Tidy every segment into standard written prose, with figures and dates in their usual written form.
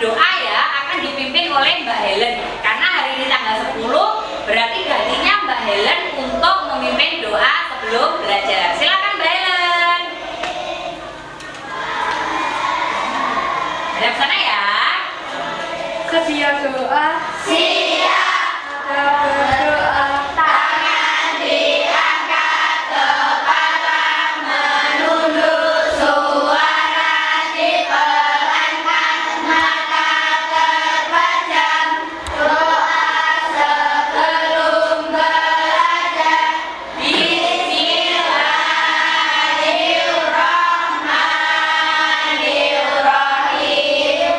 doa ya akan dipimpin oleh Mbak Helen. Karena hari ini tanggal 10, berarti gantinya Mbak Helen untuk memimpin doa sebelum belajar. Silakan Mbak Helen. Ada sana ya. Sedia doa. Siap. Ada berdoa. Tangan diangkat, kepala menunduk, suara dipelankan, mata terpejam, doa sebelum belajar. Bismillahirrahmanirrahim.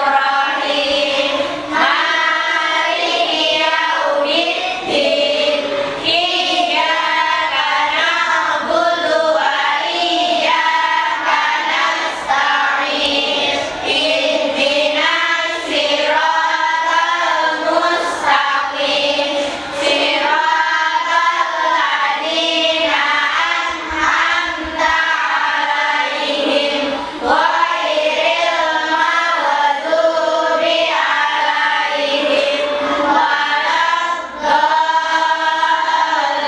Alhamdulillahirrahmanirrahim. Maliki yaumiddin. Iyyaka na'budu wa iyyaka nasta'in. Ihdinas siratal mustaqim. Siratal ladzina an'amta 'alaihim ghairil maghdubi 'alaihim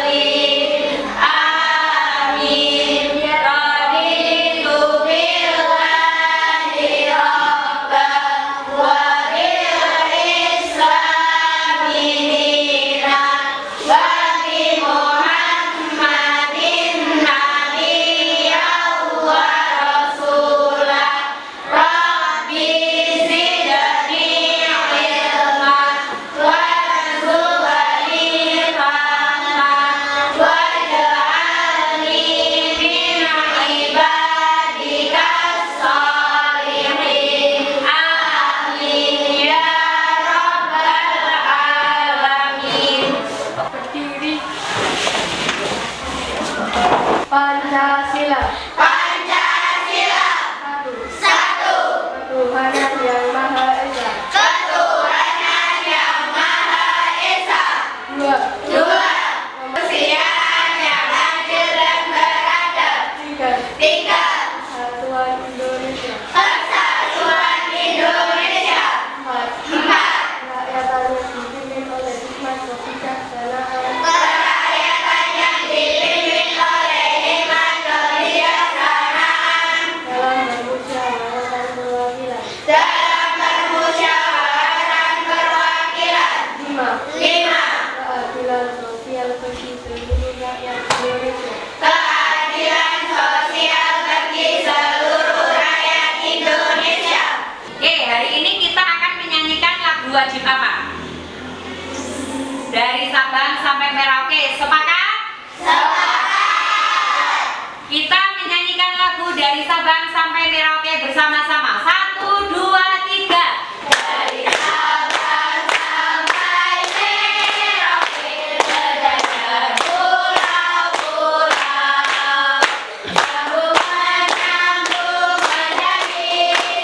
waladdallin. Amin. Raditu billahi rabban wa bil islami dinan wa bi Muhammadin nabiyyan wa rasulah. Rabbi zidni ilma warzuqni fahma waj'alni min ibadikas sholihin. Amin ya rabbal alamin. Berdiri. Pancasila. Pancasila. Satu. 1. Ketuhanan yang Maha Esa. Ketuhanan yang Maha Esa. 2. 2. Kemanusiaan yang adil dan beradab. 3. 3. Persatuan Indonesia. Persatuan Indonesia. 4. 4. Kerakyatan yang dipimpin oleh hikmat kebijaksanaan. Kerakyatan yang dipimpin oleh hikmat kebijaksanaan Dalam bermusyawarah perwakilan. dalam permusyawaratan perwakilan. 5. 5. Keadilan sosial bagi seluruh rakyat Indonesia. Keadilan sosial bagi seluruh rakyat Indonesia. Oke, hari ini kita akan menyanyikan lagu wajib apa? Dari Sabang sampai Merauke, sepakat? Sepakat. Kita menyanyikan lagu dari Sabang sampai Merauke bersama-sama. 1, 2, 3. Dari Sabang sampai Merauke, sejajar pulau-pulau, sambung-menyambung menjadi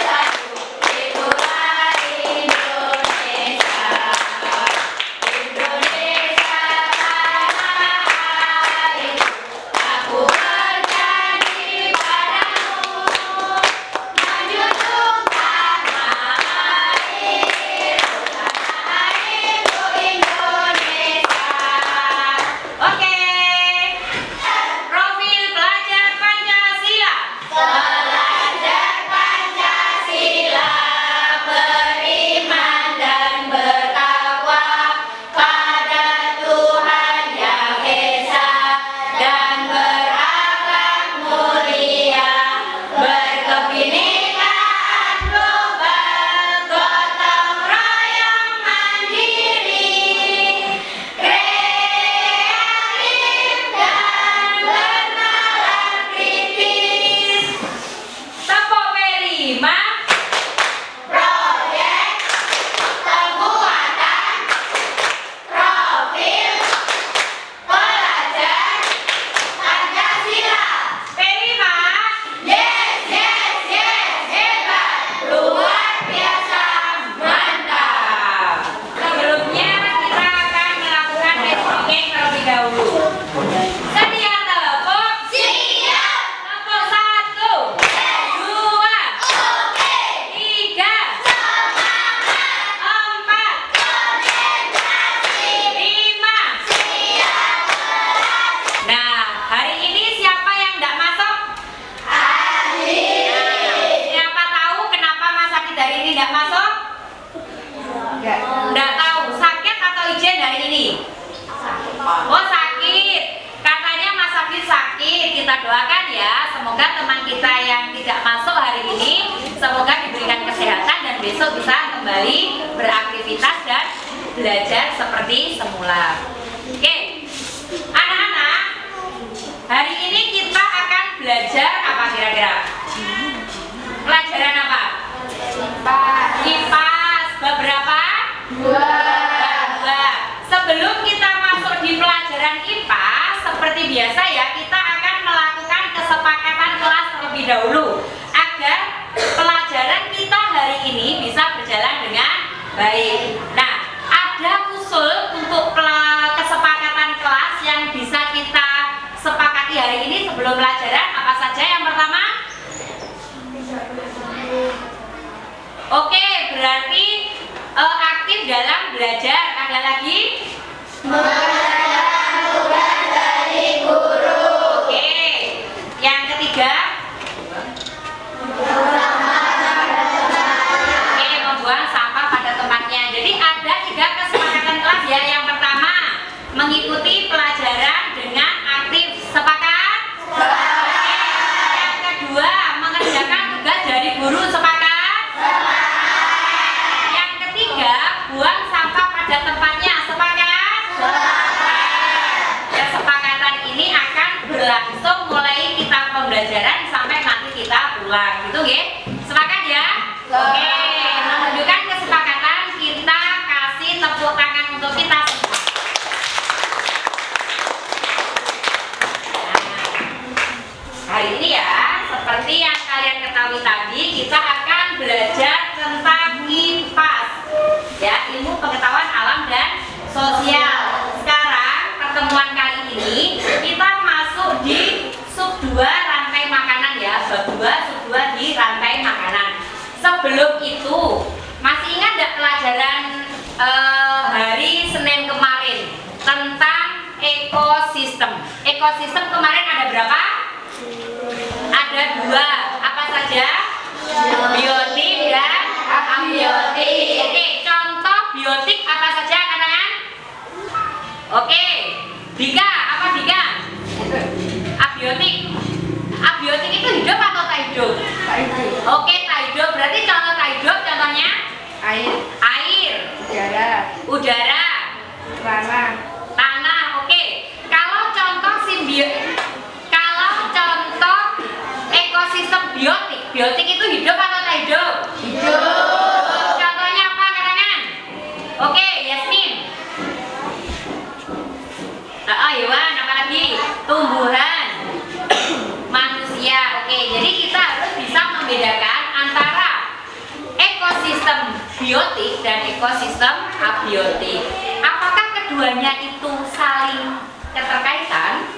satu. Itulah Indonesia. Indonesia tanah airku. Aku berjanji padamu, maju hari ini siapa yang tidak masuk? Siapa tahu kenapa Mas Adit hari ini tidak masuk? Tidak tahu. Sakit atau izin hari ini? Oh, sakit. Katanya Mas Adit sakit. Kita doakan ya, semoga teman kita yang tidak masuk hari ini semoga diberikan kesehatan dan besok bisa kembali beraktivitas dan belajar seperti semula. Oke, anak-anak, hari ini kita akan belajar apa kira-kira? Pelajaran apa? IPAS. Beberapa? Dua. Sebelum kita masuk di pelajaran IPAS, seperti biasa ya, kita akan melakukan kesepakatan kelas terlebih dahulu agar pelajaran kita hari ini bisa berjalan dengan baik. Nah, ada usul untuk kesepakatan kelas yang bisa kita sepakati hari ini sebelum pelajaran. Apa saja? Yang pertama? Oke, berarti aktif dalam belajar. Ada lagi? Mengerjakan tugas dari guru. Oke. Yang ketiga? Oke, membuang sampah pada tempatnya. Jadi ada 3 kesepakatan kelas ya. Yang pertama, mengikuti pelajaran dengan aktif. Sepakat? Oke. Yang kedua, mengerjakan tugas dari guru. Sepakat? Yang ketiga, buang sampah pada tempatnya. Sepakat? Kesepakatan ini akan berlangsung mulai kita pembelajaran sampai nanti kita pulang, gitu ya? Sepakat ya? Oke, menunjukkan kesepakatan, kita kasih tepuk tangan untuk kita semua. Hari ini ya, seperti yang kalian ketahui tadi, kita akan belajar tentang IPAS, ya, ilmu pengetahuan alam dan sosial. Sekarang pertemuan kali ini kita masuk di sub 2 rantai makanan ya, bab 2 sub 2 di rantai makanan. Sebelum itu, masih ingat tidak pelajaran hari Senin kemarin tentang ekosistem? Ekosistem kemarin ada berapa? Ada 2. Apa saja? Biotik dan abiotik. Oke, contoh biotik apa saja kanan? Oke, Dika, apa Dika? Abiotik. Abiotik itu hidup atau tak hidup? Oke, tak hidup. Berarti contoh tak hidup contohnya? Air. Udara. Tanah. Oke. Kalau contoh ekosistem biotik itu hidup atau tak hidup? Hidup. Contohnya apa karangan? Oke, Yasmin. Hewan, apa lagi? Tumbuhan. Manusia. Oke, jadi kita harus bisa membedakan antara ekosistem biotik dan ekosistem abiotik. Apakah keduanya itu saling keterkaitan?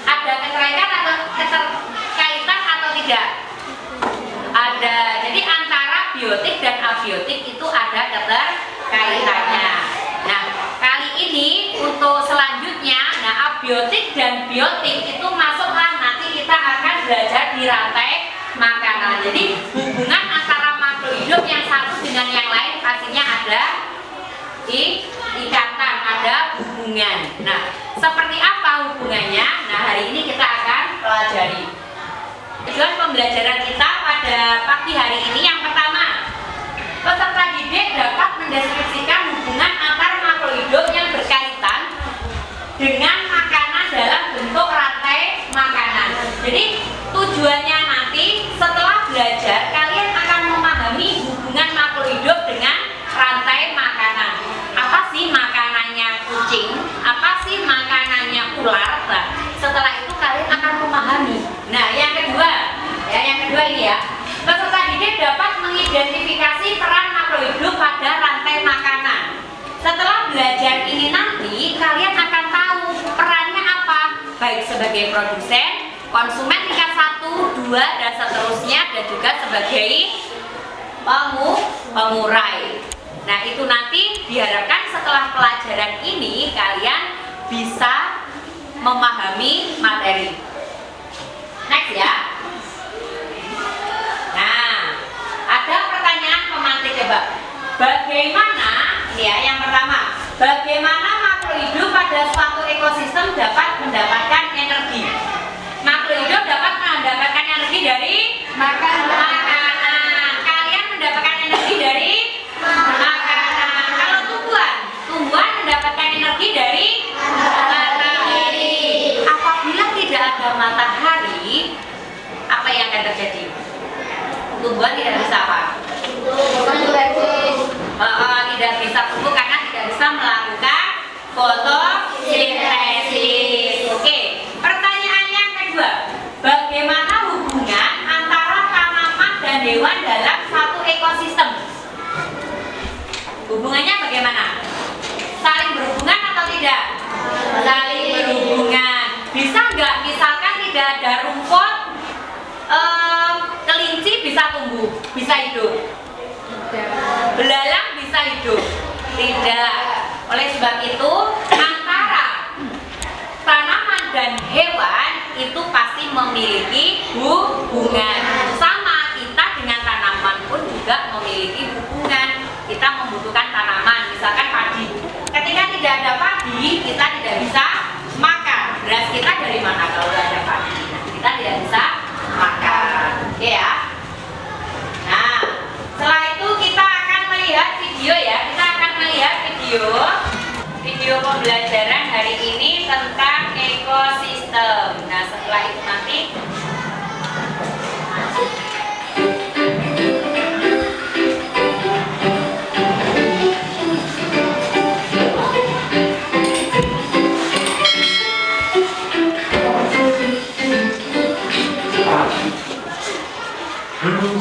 Ada keterkaitan atau tidak? Ada. Jadi antara biotik dan abiotik itu ada keterkaitannya. Nah, kali ini untuk selanjutnya, abiotik dan biotik itu masuklah, nanti kita akan belajar di rantai makanan. Jadi hubungan antara makhluk hidup yang satu dengan yang lain pastinya ada ikatan, ada hubungan. Nah, seperti apa hubungannya? Nah, hari ini kita akan pelajari. Tujuan pembelajaran kita pada pagi hari ini yang pertama, peserta didik dapat mendeskripsikan hubungan antar makhluk hidup yang berkaitan dengan makanan dalam bentuk rantai makanan. Jadi tujuannya nanti setelah belajar kalian akan memahami hubungan makhluk hidup dengan rantai makanan. Apa sih makanannya kucing? Apa sih makanannya ular? Nah, setelah itu kalian akan memahami. Nah, yang kedua ini ya, peserta didik dapat mengidentifikasi peran makhluk hidup pada rantai makanan. Setelah belajar ini nanti kalian akan tahu perannya apa, baik sebagai produsen, konsumen tingkat 1, 2 dan seterusnya, dan juga sebagai pengurai. Nah, itu nanti diharapkan setelah pelajaran ini kalian bisa memahami materi. Next ya. Nah, ada pertanyaan pemantik coba. Bagaimana, ini ya yang pertama, bagaimana makhluk hidup pada suatu ekosistem dapat mendapatkan energi? Makhluk hidup dapat mendapatkan energi dari makanan. Kalian mendapatkan energi dari makanan. Kalau tumbuhan mendapatkan energi dari matahari. Apabila tidak ada matahari, apa yang akan terjadi? Tumbuhan tidak bisa apa? Tidak bisa tumbuh karena tidak bisa melakukan fotosintesis. Oke, pertanyaan yang kedua, bagaimana hubungan antara tanaman dan hewan dalam satu ekosistem? Hubungannya bagaimana? Saling berhubungan atau tidak? Saling berhubungan. Bisa nggak misalkan tidak ada rumput, kelinci bisa tumbuh, bisa hidup? Belalang bisa hidup? Tidak. Oleh sebab itu, antara tanaman dan hewan itu pasti memiliki hubungan. Sama kita dengan tanaman pun juga memiliki hubungan. Kita membutuhkan tanaman, misalkan padi. Ketika tidak ada padi, kita tidak bisa makan. Beras kita dari mana kalau tidak ada padi? Kita tidak bisa makan. Oke ya. Nah, setelah itu kita akan melihat video ya. Kita akan melihat video pembelajaran hari ini tentang ekosistem. Nah, setelah itu nanti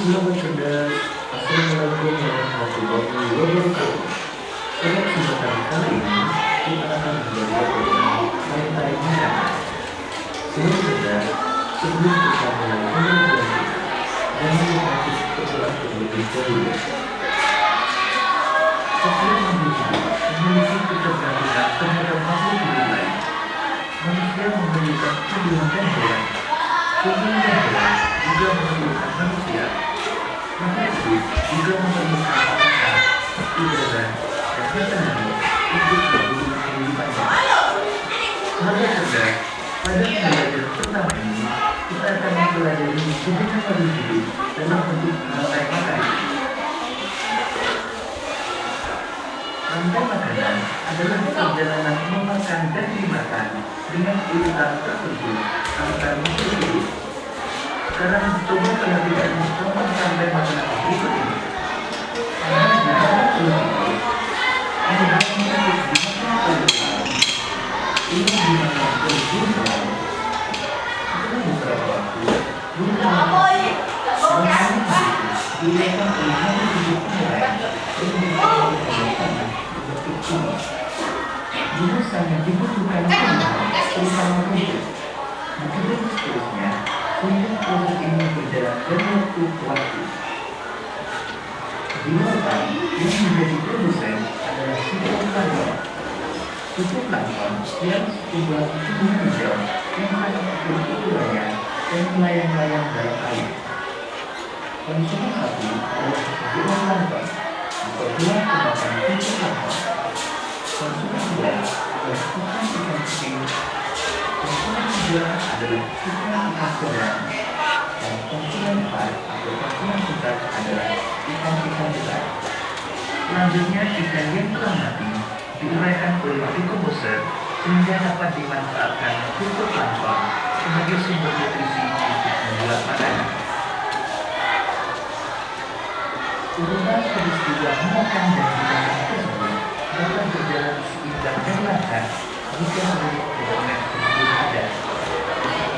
Selamat cerdas. Assalamualaikum warahmatullahi wabarakatuh. Pada kesempatan kali ini kita akan belajar tentang tarik-tarik nafas. Selamat cerdas. Sebelum kita mulai pembelajaran kita, jangan lupa setelah terlebih dahulu. Setiap makhluk hidup memiliki ketergantungan terhadap makhluk hidup lain. Manusia memerlukan kehidupan hewan. Kemudian hewan juga memerlukan manusia. Makhluk hidup juga memerlukan pasangan, udara, dan matahari untuk mendukung kehidupannya. Sahabat cerdas, pada pembelajaran pertama ini kita akan mempelajari hubungan makhluk hidup dalam bentuk rantai makanan. Rantai makanan adalah perjalanan memakan dan dimakan dengan urutan tertentu antar makhluk hidup. Sekarang coba perhatikan pola rantai makanan berikut ini. Ini dimakan oleh burung. Setelah beberapa waktu, burung dilepas oleh makhluk hidup lain berbentuk kuning. Burung sangat dibutuhkan terutama untuk begitu seterusnya. Sehingga proses ini berjalan dari waktu ke waktu. Di lautan, yang menjadi produsen adalah fitoplankton. Fitoplankton yang sebuah tumbuhan hijau yang sangat kecil ukurannya dan melayang-layang dalam air. Konsumen satu adalah sebuah plankton atau dua kemakan fitoplankton. Konsumen dua adalah ikan kecil. Konsumen tiga adalah ikan sedang, dan konsumen 4 atau konsumen 4 adalah ikan besar. Selanjutnya, ikan yang telah mati diuraikan oleh dekomposer sehingga dapat dimanfaatkan fitoplankton sebagai sumber nutrisi untuk membuat makanan. Urutan peristiwa memakan dan dimakan tersebut dapat berjalan seimbang dan lancar jika menurut development tersebut ada.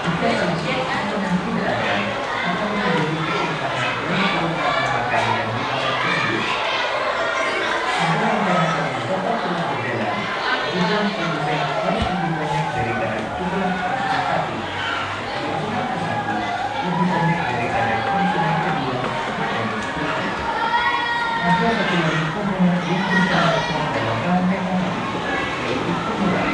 Jika kondisi makanan tidak ada, akan menjadi ketimpangan dalam urutan memakan dan dimakan tersebut. Agar makanan dapat terus berjalan, jumlah produsen harus lebih banyak daripada jumlah konsumen satu. Konsumen satu lebih banyak daripada konsumen kedua dan seterusnya. Ada satu lagi komponen yang berperan dalam rantai makanan, yaitu pengurang.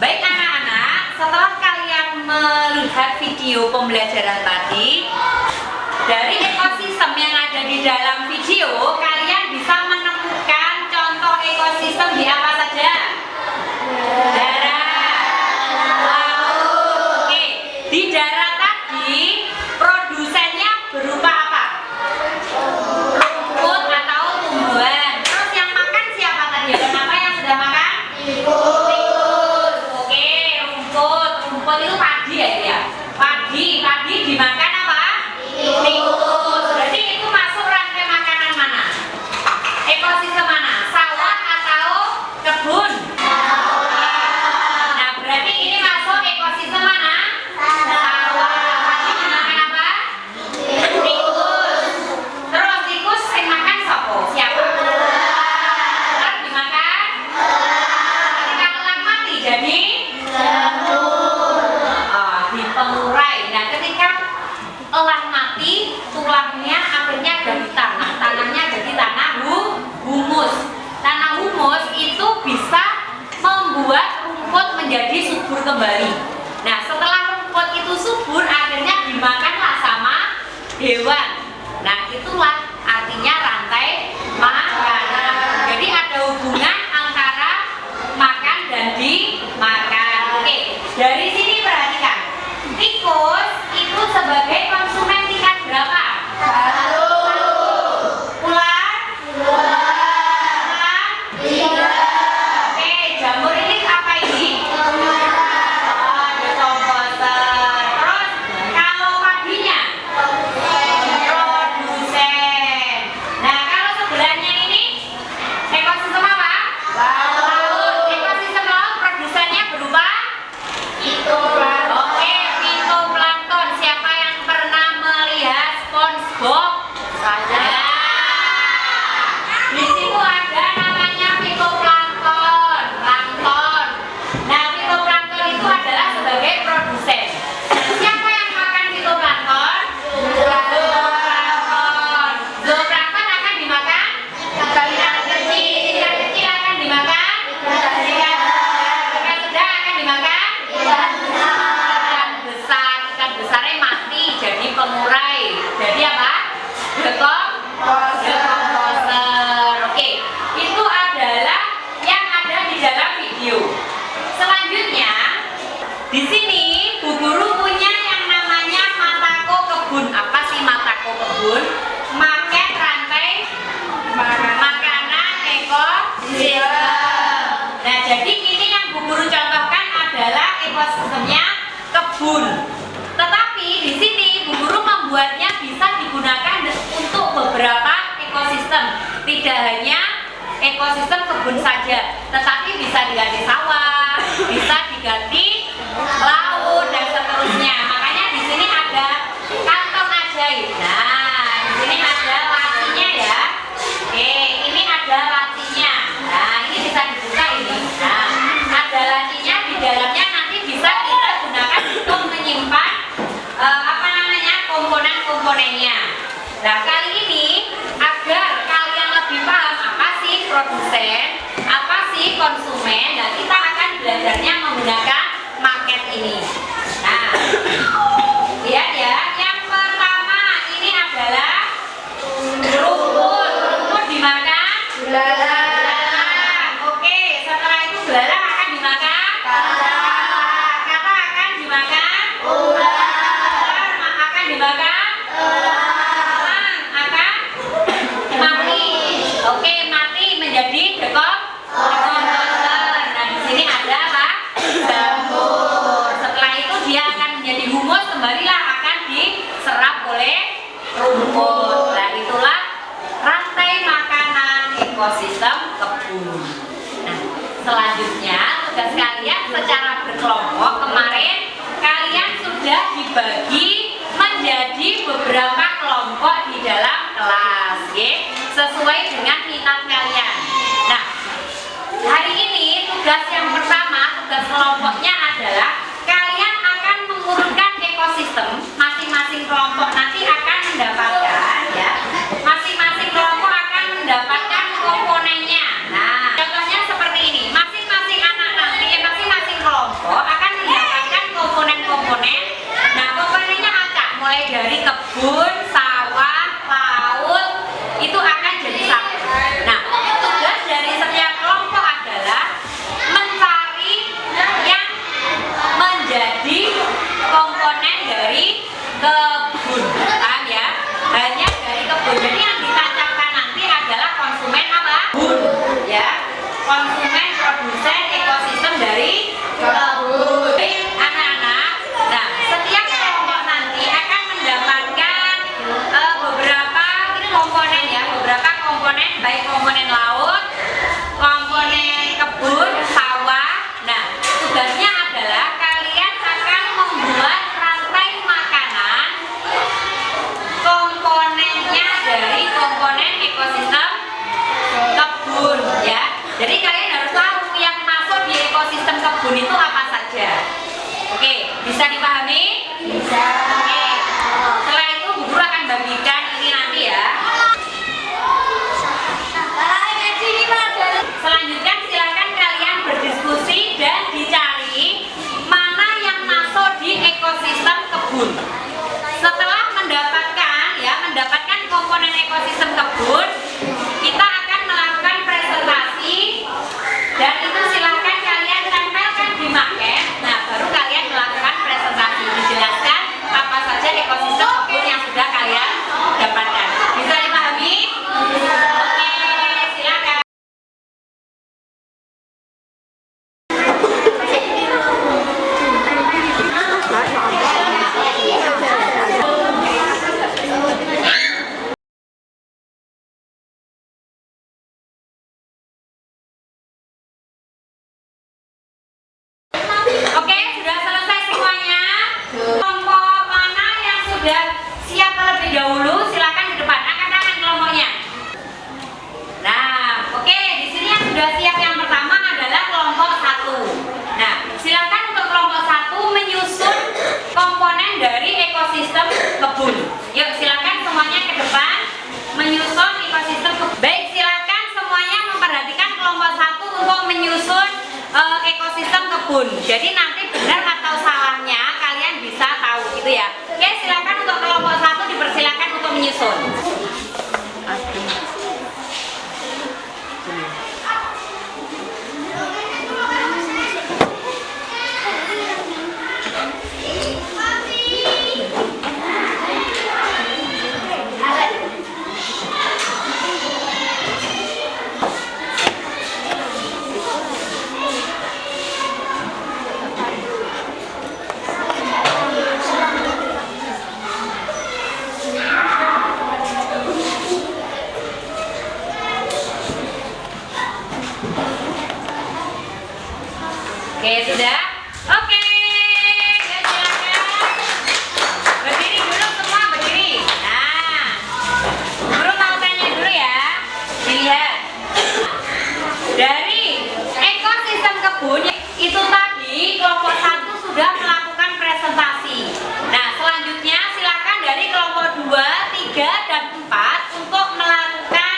Baik anak-anak, setelah kalian melihat video pembelajaran tadi, dari ekosistem yang ada di dalam video, kalian bisa menemukan contoh ekosistem di apa saja? Darat, laut. Oke, di darat tadi produsennya berupa apa? Rumput atau tumbuhan. Terus yang makan siapa tadi? Dan apa yang sudah makan? Tikus. Oke, rumput itu padi ya. Padi dimakan apa? Tikus. Berarti itu masuk rantai makanan mana? Ekosistem mana? Sawah atau kebun? Nah, berarti ini masuk ekosistem mana? Sawah. Padi dimakan apa? Tikus. Terus tikus yang makan siapa? Ular dimakan? Ketika elang mati jadi? Di pengurai. Nah, ketika elang mati, tulangnya akhirnya jadi tanah. Tanahnya jadi tanah humus. Tanah humus itu bisa membuat rumput menjadi subur kembali. Nah, setelah rumput itu subur, akhirnya dimakanlah sama hewan. Nah, itulah artinya rantai makanan. Jadi ada hubungan antara makan dan dimakan. Oke, dari sini perhatikan. Tikus itu sebagai konsumen tingkat berapa? 1. Ular? 3. Oke, jamur ini apa ini? Dekomposer. Terus kalau padinya? Produsen. Nah, kalau sebelahnya ini ekosistem apa? Laut. Ekosistem laut produsennya berupa? Oke, fitoplankton. Siapa yang pernah melihat SpongeBob? Saya. Di situ ada namanya fitoplankton, plankton. Nah, fitoplankton itu adalah sebagai produsen. Siapa yang makan fitoplankton? Zooplankton. Zooplankton akan dimakan? Ikan kecil akan dimakan? Ikan sedang akan dimakan? Ikan besarnya mati jadi pengurai. Jadi apa? Dekomposer. Oke, itu adalah yang ada di dalam video. Selanjutnya, di sini Bu Guru punya yang namanya matako kebun. Apa sih matako kebun? Makan rantai makanan ekosistem. Nah, jadi ini yang Bu Guru contohkan adalah ekosistemnya kebun. Tetapi di sini Bu Guru membuatnya bisa digunakan untuk beberapa ekosistem. Tidak hanya ekosistem kebun saja, tetapi bisa diganti sawah, bisa diganti laut dan seterusnya. Makanya di sini ada kantong ajaib. Nah, di sini ada lacinya ya. Oke, ini ada lacinya. Nah, ini bisa dibuka ini. Nah, ada lacinya, di dalamnya nanti bisa kita gunakan untuk menyimpan komponen-komponennya. Nah, kali ini agar kalian lebih paham apa sih produsen, apa sih konsumen, dan kita akan belajarnya menggunakan market ini. Nah, lihat ya, yang pertama ini adalah rumput. Rumput dimakan? Belalang. Oke, setelah itu belalang akan dimakan? Kata akan dimakan? Akan dimakan? Akan mati. Oke, mati menjadi dekomposer. Nah, di sini ada apa? Jamur. Setelah itu dia akan menjadi humus, kembalilah akan diserap oleh rumput. Nah, itulah rantai makanan ekosistem kebun. Nah, selanjutnya tugas kalian secara berkelompok kemarin sudah dibagi menjadi beberapa kelompok di dalam kelas, sesuai dengan minat kalian. Nah, hari ini tugas yang pertama, tugas kelompoknya adalah kalian akan mengurutkan ekosistem. Masing-masing kelompok nanti akan mendapatkan, ya, masing-masing kelompok akan mendapatkan komponennya. Nah, contohnya seperti ini. Masing-masing anak nanti, masing-masing kelompok akan mendapatkan komponen-komponen. Nah, komponennya acak, mulai dari kebun, sawah, laut, itu akan jadi satu. Nah, tugas dari setiap kelompok adalah mencari yang menjadi komponen dari kebun, paham ya? Hanya dari kebun. Jadi yang ditancapkan nanti adalah konsumen apa? Kebun, ya. Konsumen produsen ekosistem dari kebun. Anak-anak, nah, setiap kelompok nanti akan mendapatkan beberapa komponen, ya, beberapa komponen, baik komponen laut, komponen kebun, sawah. Nah, tugasnya adalah kalian akan membuat rantai makanan komponennya dari komponen ekosistem kebun, ya. Jadi kalian harus tahu yang masuk di ekosistem kebun itu apa saja. Oke, bisa dipahami? Bisa. Oke. Setelah itu Bu Guru akan bagikan ini nanti, ya. Selanjutnya silakan kalian berdiskusi dan dicari mana yang masuk di ekosistem kebun. Setelah mendapatkan komponen ekosistem kebun, kita akan melakukan presentasi dan itu silakan kalian tempelkan di maket. Nah, baru kalian melakukan presentasi, dijelaskan apa saja ekosistem kebun yang sudah kalian dapatkan. Bisa dipahami? Bisa. Oke, silakan. Oke, sudah selesai semuanya. Kelompok mana yang sudah siap terlebih dahulu? Silakan ke depan, angkat tangan kelompoknya. Nah, oke, di sini yang sudah siap yang pertama adalah kelompok 1. Nah, silakan untuk kelompok 1 menyusun komponen dari ekosistem kebun. Yuk, silakan semuanya ke depan menyusun ekosistem kebun. Baik, silakan semuanya memperhatikan kelompok 1 untuk menyusun ekosistem kebun. Jadi nanti benar atau salahnya kalian bisa tahu, gitu ya. Oke, silakan untuk kelompok 1 dipersilakan untuk menyusun. Oke, sudah? Oke. Ya, silakan. Berdiri dulu semua, berdiri. Nah, Guru mau tanya dulu ya. Dilihat. Dari ekosistem kebun itu tadi kelompok 1 sudah melakukan presentasi. Nah, selanjutnya silakan dari kelompok 2, 3, dan 4 untuk melakukan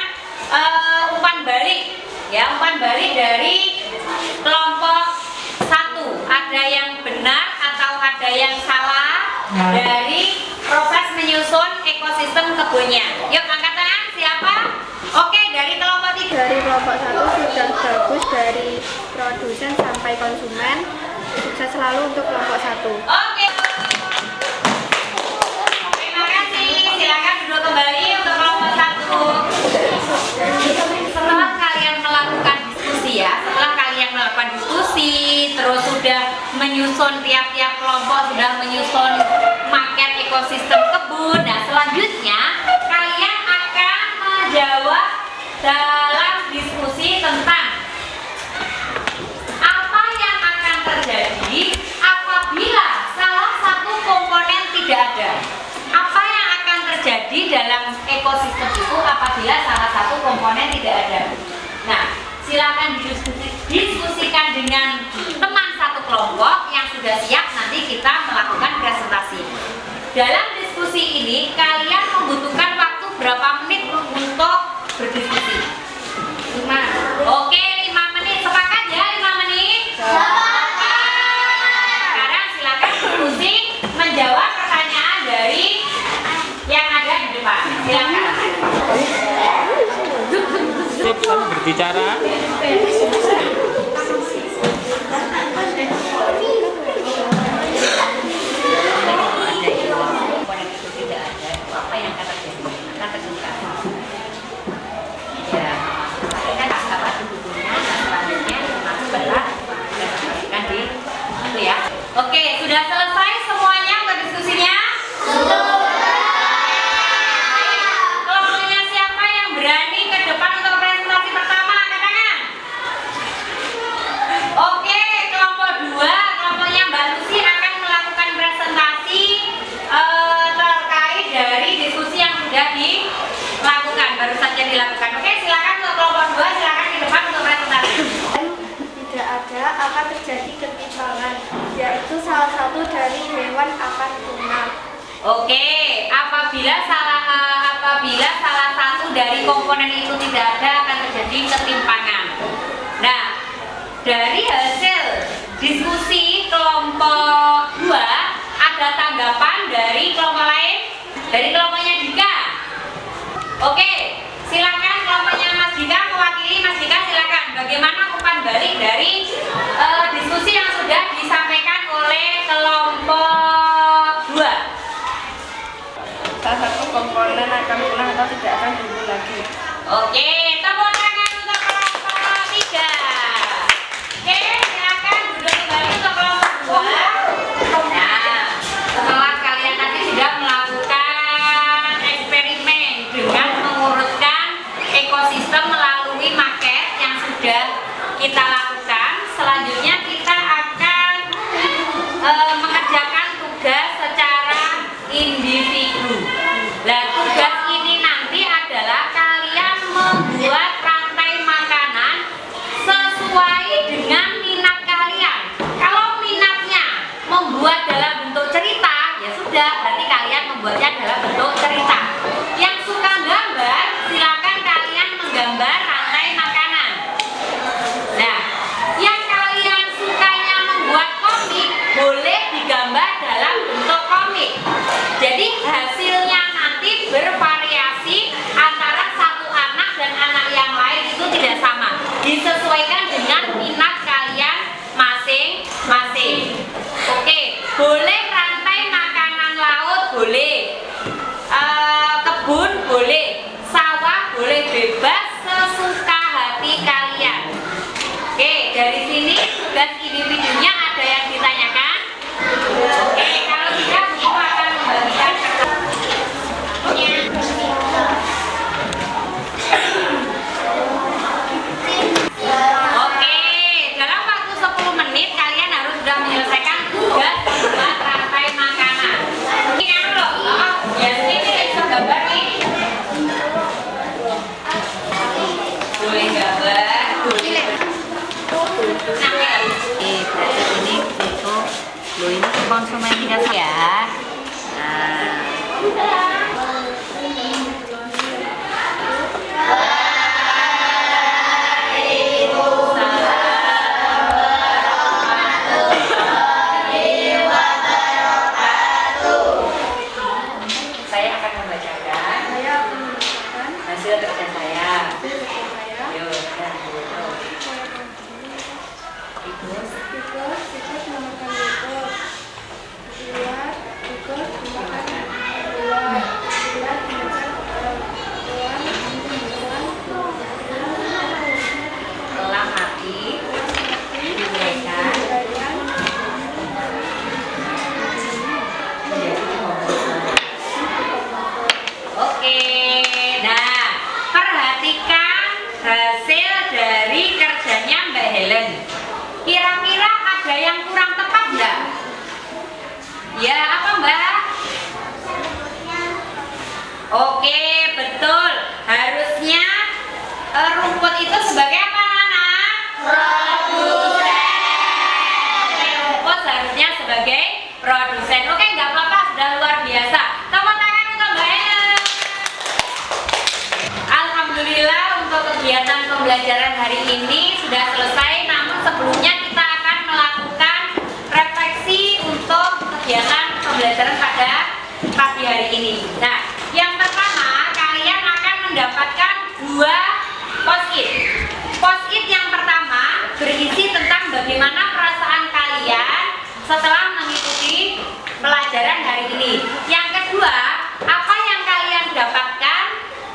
umpan balik. Ya, umpan balik dari kelompok 1. Ada yang benar atau ada yang salah dari proses menyusun ekosistem kebunnya. Yuk, angkat tangan. Siapa? Oke, dari kelompok 3. Dari kelompok 1 sudah bagus dari produsen sampai konsumen. Sukses selalu untuk kelompok 1. Oke. Terima kasih. Silakan duduk kembali untuk kelompok 1. Setelah kalian melakukan diskusi, ya, terus sudah menyusun tiap-tiap kelompok, sudah menyusun maket ekosistem kebun. Nah, selanjutnya kalian akan menjawab dalam diskusi tentang apa yang akan terjadi apabila salah satu komponen apabila salah satu komponen tidak ada. Nah, silakan diskusikan dengan teman satu kelompok yang sudah siap, nanti kita melakukan presentasi. Dalam diskusi ini kalian membutuhkan waktu berapa menit untuk berdiskusi? 5. Oke, 5 menit. Sepakat ya 5 menit? Sekarang silakan diskusi menjawab pertanyaan dari yang ada di depan. Silakan. Kami berbicara. Komponen itu tidak ada, apa yang akan terjadi? Akan terbuka. Ya, kita dapat bukunya dan selanjutnya nanti berat dan dipastikan di itu ya. Oke, sudah selesai semuanya untuk diskusinya? Kelompoknya siapa yang berani ke depan untuk presentasi pertama? Angkat tangan. Oke, kelompok 2, kelompoknya Mbak Lucy akan melakukan presentasi terkait dari diskusi yang sudah dilakukan, baru saja dilakukan. Oke, silakan untuk kelompok 2, silakan di depan untuk presentasi. Tidak ada akan terjadi ketimpangan, yaitu salah satu dari hewan akan punah. Oke, apabila salah satu dari komponen itu tidak ada akan terjadi ketimpangan. Nah, dari hasil diskusi kelompok 2 ada tanggapan dari kelompok lain? Dari kelompoknya Dika. Oke, silakan kelompoknya Mas Dika mewakili. Mas Dika silakan. Bagaimana umpan balik dari diskusi yang sudah disampaikan oleh kelompok 2? Salah satu komponen akan punah atau tidak akan tumbuh lagi. Oke, tepuk tangan untuk kelompok 3. Oke, silakan duduk kembali untuk kelompok 2. Nah, setelah kalian tadi sudah melakukan eksperimen dengan mengurutkan ekosistem melalui maket yang sudah kita lakukan, selanjutnya kita akan mengerjakan tugas secara individu. Nah, tugas ini nanti adalah kalian membuat rantai makanan sesuai dengan minat kalian. Kalau minatnya membuat dalam bentuk cerita, ya sudah, berarti kalian membuatnya dalam bentuk cerita. Yang suka gambar, silakan kalian menggambar rantai makanan. Nah, yang kalian sukanya membuat komik, boleh digambar dalam bentuk komik. Jadi hasilnya nanti bervariasi antara satu anak dan anak yang lain, itu tidak sama. Disesuaikan dengan minat kalian masing-masing. Oke, boleh rantai makanan laut, boleh. Kebun boleh. Sawah boleh, bebas sesuka hati kalian. Oke, dari sini tugas individunya ada yang ditanyakan? Oke, kalau tidak, Ibu akan membagikan Oke, dalam waktu 10 menit kalian harus sudah menyelesaikan tugas membuat rantai makanan. Ini kan loh, ya ini bisa gambar nih. Boleh gambar, boleh. Sampai berarti ini itu lo ini konsumen kita ya. Saya akan membacakan hasil kerja saya. Yuk, dan Tikus memakan tikus. Ular memakan ular. Ular memakan orang. telah mati diberikan Oke, nah perhatikan hasil dari kerjanya Mbak Helen. Kira-kira ada yang kurang tepat enggak? Ya, apa Mbak? Oke, betul. Harusnya rumput itu sebagai apa, anak-anak? Produsen. Oke, rumput seharusnya sebagai produsen. Oke, nggak apa-apa, sudah luar biasa. Tepuk tangan untuk Mbak Ena. Alhamdulillah untuk kegiatan pembelajaran hari ini sudah selesai. Namun sebelumnya kita akan melakukan refleksi untuk kegiatan pembelajaran pada pagi hari ini. Nah, yang pertama kalian akan mendapatkan 2 post-it. Post-it yang pertama berisi tentang bagaimana perasaan kalian setelah mengikuti pelajaran hari ini. Yang kedua, apa yang kalian dapatkan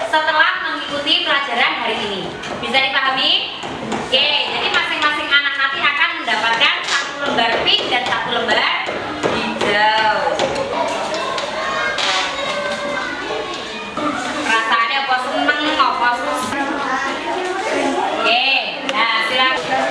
setelah mengikuti pelajaran hari ini. Bisa dipahami? Oke, jadi masing-masing anak nanti akan mendapatkan 1 lembar pink dan 1 lembar hijau. Perasaannya apa seneng, apa susah? Oke, nah silakan.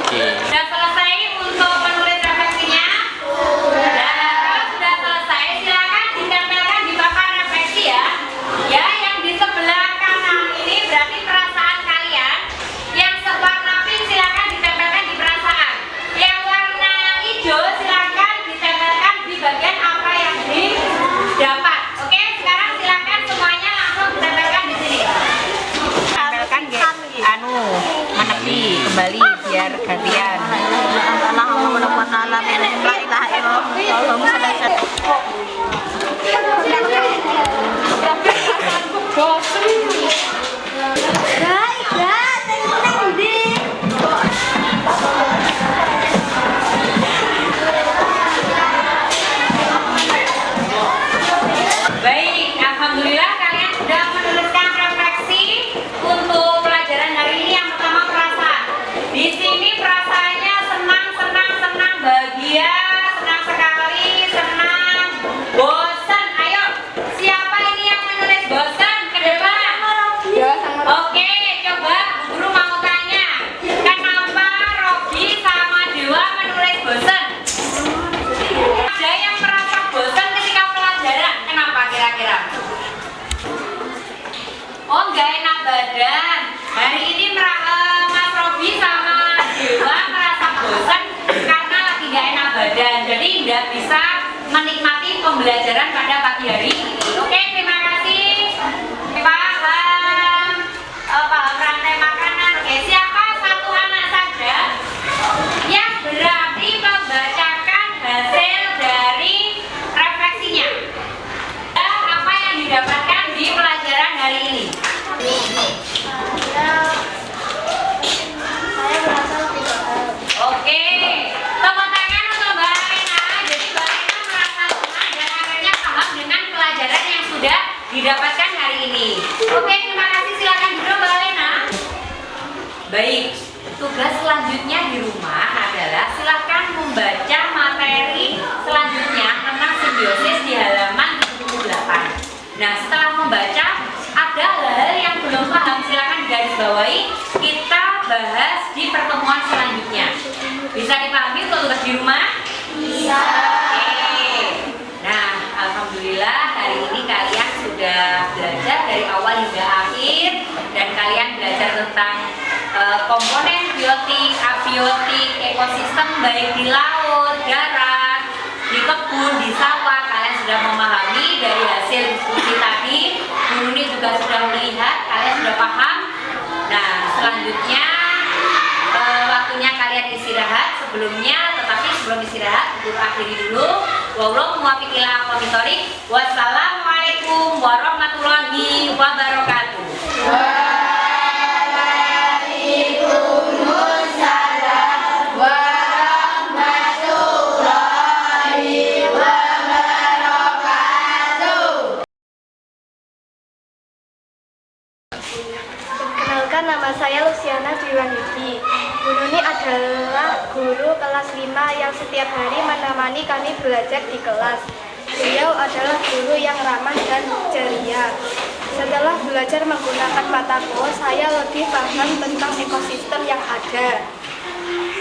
Sudah selesai untuk menulis refleksinya? Sudah. Kalau sudah selesai, silakan ditempelkan di papan refleksi ya. Ya, yang di sebelah kanan ini berarti perasaan kalian. Yang sewarna pink silakan ditempelkan di perasaan. Yang warna hijau silakan ditempelkan di bagian apa yang didapat. Oke, sekarang silakan semuanya langsung ditempelkan di sini. Tempelkan menepi kembali biar gantian. Baik, alhamdulillah kalian sudah menuliskan refleksi untuk pelajaran hari ini. Yang pertama perasaan. Di sini perasaannya senang, bahagia, senang sekali, senang, bosan. Ayo, siapa ini yang menulis bosan ke depan? Oke, coba Bu Guru mau tanya, kenapa Rogi sama Dewa menulis bosan? Ada yang merasa bosan ketika pelajaran? Kenapa kira-kira? Oh, nggak enak badan. Hari ini Mas Robi sama Dewa merasa bosan karena lagi nggak enak badan. Jadi nggak bisa menikmati pembelajaran pada pagi hari ini. Oke, terima kasih. Paham rantai makanan. Oke, siapa satu anak saja yang berarti membacakan hasil dari refleksinya? Apa yang didapatkan di pelajaran hari ini? Oke, tepuk tangan untuk Mbak Alena. Jadi Mbak Alena merasa senang dan akhirnya paham dengan pelajaran yang sudah didapatkan hari ini. Oke, terima kasih. Silakan duduk Mbak Alena. Baik, tugas selanjutnya di rumah adalah silakan membaca materi selanjutnya tentang simbiosis di halaman 78. Nah, setelah membaca ada hal-hal yang belum paham, silakan digarisbawahi. Kita bahas di pertemuan selanjutnya. Bisa dipahami untuk tugas di rumah? Bisa. Oke. Nah, alhamdulillah hari ini kalian sudah belajar dari awal hingga akhir dan kalian belajar tentang komponen biotik, abiotik, ekosistem baik di laut, darat, di kebun, di sawah. Kalian sudah memahami dari hasil diskusi tadi. Bu Nuni juga sudah melihat, kalian sudah paham. Nah, selanjutnya waktunya kalian istirahat. Tetapi sebelum istirahat, guru akhiri dulu. Wallahu muwaffiq ila aqwamit. Wassalamualaikum warahmatullahi wabarakatuh. Waalaikumsalam warahmatullahi wabarakatuh. Perkenalkan, nama saya Luciana Dwiwanidi. Bu Nuni adalah guru kelas 5 yang setiap hari menemani kami belajar di kelas. Beliau adalah guru yang ramah dan ceria. Setelah Setelah belajar menggunakan mataku, saya lebih paham tentang ekosistem yang ada.